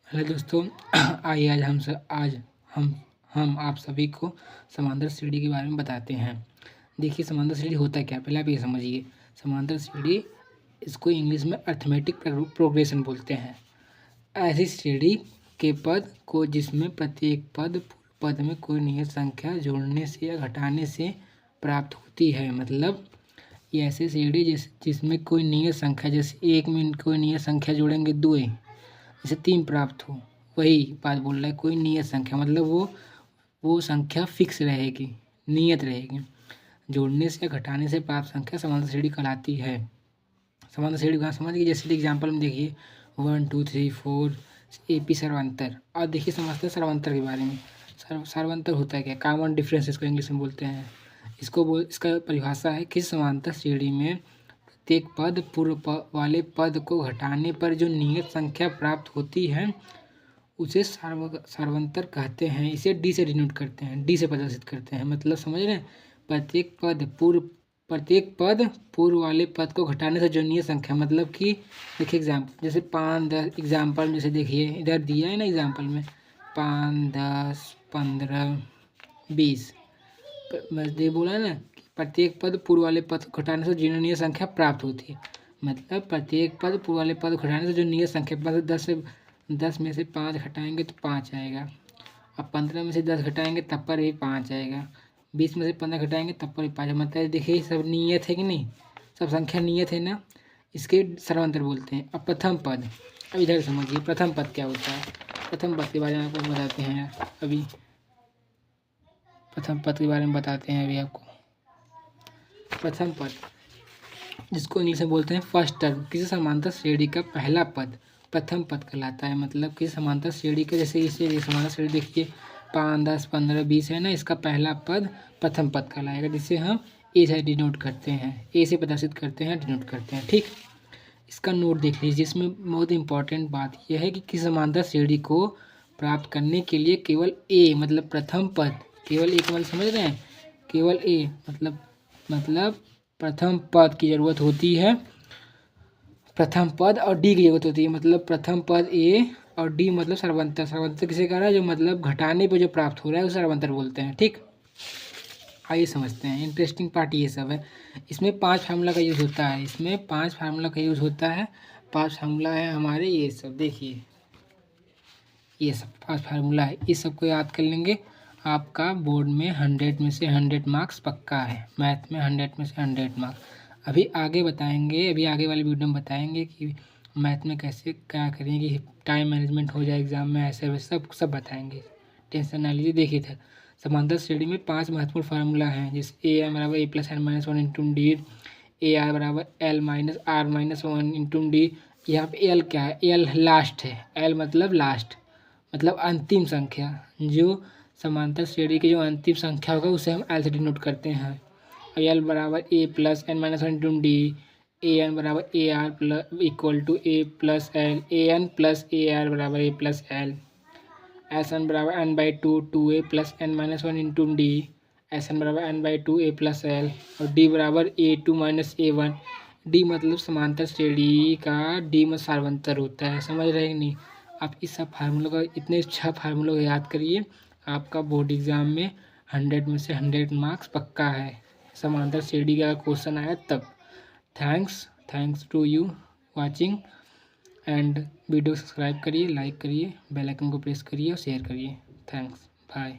Hello दोस्तों। आइए आज हम आप सभी को समांतर श्रेणी के बारे में बताते हैं। देखिए, समांतर श्रेणी होता क्या है, पहले आप ये समझिए। समांतर श्रेणी, इसको इंग्लिश में अर्थमेटिक प्रोग्रेशन बोलते हैं। ऐसी श्रेणी के पद को जिसमें प्रत्येक पद पूर्व पद में कोई नियत संख्या जोड़ने से या घटाने से प्राप्त होती है। मतलब ये ऐसी श्रेणी जिसमें कोई नियत संख्या, जैसे एक में कोई नियत संख्या जोड़ेंगे 2, जैसे 3 प्राप्त हो, वही बात बोल रहा है। कोई नियत संख्या मतलब वो संख्या फिक्स रहेगी, नियत रहेगी। जोड़ने से या घटाने से प्राप्त संख्या समांतर श्रेणी कहलाती है। समांतर श्रेणी कहाँ समझ गए? जैसे एग्जाम्पल में देखिए 1 2 3 4 AP सर्वांतर। और देखिए समझते हैं सर्वांतर के बारे में। सर्वांतर होता है क्या? कॉमन डिफरेंस इसको इंग्लिश में बोलते हैं। इसका परिभाषा है कि समांतर श्रेणी में प्रत्येक पद पूर्व वाले पद को घटाने पर जो नियत संख्या प्राप्त होती है उसे सर्वांतर कहते हैं। इसे डी से डिनोट करते हैं, डी से प्रदर्शित करते हैं। मतलब समझ रहे हैं? प्रत्येक पद पूर्व वाले पद को घटाने से जो नियत संख्या, मतलब कि देखिए एग्जाम्पल, जैसे 5 10 एग्जाम्पल, जैसे देखिए इधर दिया है ना एग्जाम्पल में 5 10 15 20। ये बोला है ना कि प्रत्येक पद पूर्व वाले पद को घटाने से जो नियत संख्या प्राप्त होती है। मतलब प्रत्येक पद पूर्व वाले पद को घटाने से जो नियत संख्या, मतलब 10 में से 5 घटाएंगे तो 5 आएगा। अब 15 में से 10 घटाएंगे तब पर भी 5 आएगा। 20 में से 15 घटाएंगे तब पर भी 5। मतलब देखिए सब नियत है कि नहीं, सब संख्या नियत है ना, इसके सर्वांतर बोलते हैं। अब प्रथम पद, अब इधर समझिए प्रथम पद क्या होता है। प्रथम पद के बारे में आपको बताते हैं अभी। प्रथम पद के बारे में बताते हैं अभी आपको। प्रथम पद, जिसको इंग्लिश में बोलते हैं फर्स्ट टर्म, किसी समांतर श्रेणी का पहला पद प्रथम पद कहलाता है। मतलब किसी समांतर श्रेणी का, जैसे इसे समांतर श्रेणी देखिए 5 10 15 20 है ना, इसका पहला पद प्रथम पद कहलाएगा, जिसे हम ए से डिनोट करते हैं, ए से प्रदर्शित करते हैं, डिनोट करते हैं। ठीक, इसका नोट देख लीजिए। इसमें बहुत इंपॉर्टेंट बात यह है कि किसी समांतर श्रेणी को प्राप्त करने के लिए केवल ए, मतलब प्रथम पद, केवल एक, मतलब समझ रहे हैं, केवल ए मतलब प्रथम पद की जरूरत होती है। प्रथम पद और डी की जरूरत होती है। मतलब प्रथम पद ए और डी मतलब सर्वांतर। सर्वांतर किसे कह रहा है? जो मतलब घटाने पे जो प्राप्त हो रहा है उसे सर्वांतर बोलते हैं। ठीक, आइए समझते हैं। इंटरेस्टिंग पार्ट ये सब है। इसमें 5 फार्मूला का यूज़ होता है। इसमें 5 फार्मूला का यूज़ होता है। 5 फार्मूला है हमारे, ये सब देखिए, ये सब 5 फार्मूला है। इस सब को याद कर लेंगे, आपका बोर्ड में 100 में से 100 मार्क्स पक्का है। मैथ में 100 में से 100 मार्क्स। अभी आगे बताएंगे, अभी आगे वाले वीडियो में बताएंगे कि मैथ में कैसे क्या करेंगे कि टाइम मैनेजमेंट हो जाए एग्जाम में, ऐसे वैसे सब बताएंगे। टेंशन ना लीजिए। देखिए था समांतर श्रेणी में 5 महत्वपूर्ण फार्मूला हैं, जैसे ए आई बराबर A plus N minus 1 into D, A R बराबर L minus R minus 1 into D. यहाँ पे एल क्या है? एल लास्ट है। एल मतलब लास्ट, मतलब अंतिम संख्या। जो समांतर श्रेणी की जो अंतिम संख्या होगा उसे हम एल से डिनोट करते हैं। एल बराबर A plus N minus 1 into D, A N बराबर A R plus equal to A plus L, A N plus A R बराबर A plus L. S N बराबर N by two A plus N minus 1 into D, S N बराबर N by two A plus L. और D बराबर A two minus A one. D मतलब समांतर श्रेणी का D में सर्वांतर होता है। समझ रहे हैं कि नहीं? आप इस सब फार्मूलों का, इतने 6 फार्मूलों को याद करिए, आपका बोर्ड एग्जाम में 100 में से 100 मार्क्स पक्का है। समांतर श्रेणी का क्वेश्चन आया तब। Thanks to you watching and video subscribe करिए, लाइक करिए, बेल आइकन को प्रेस करिए और शेयर करिए। Thanks, bye.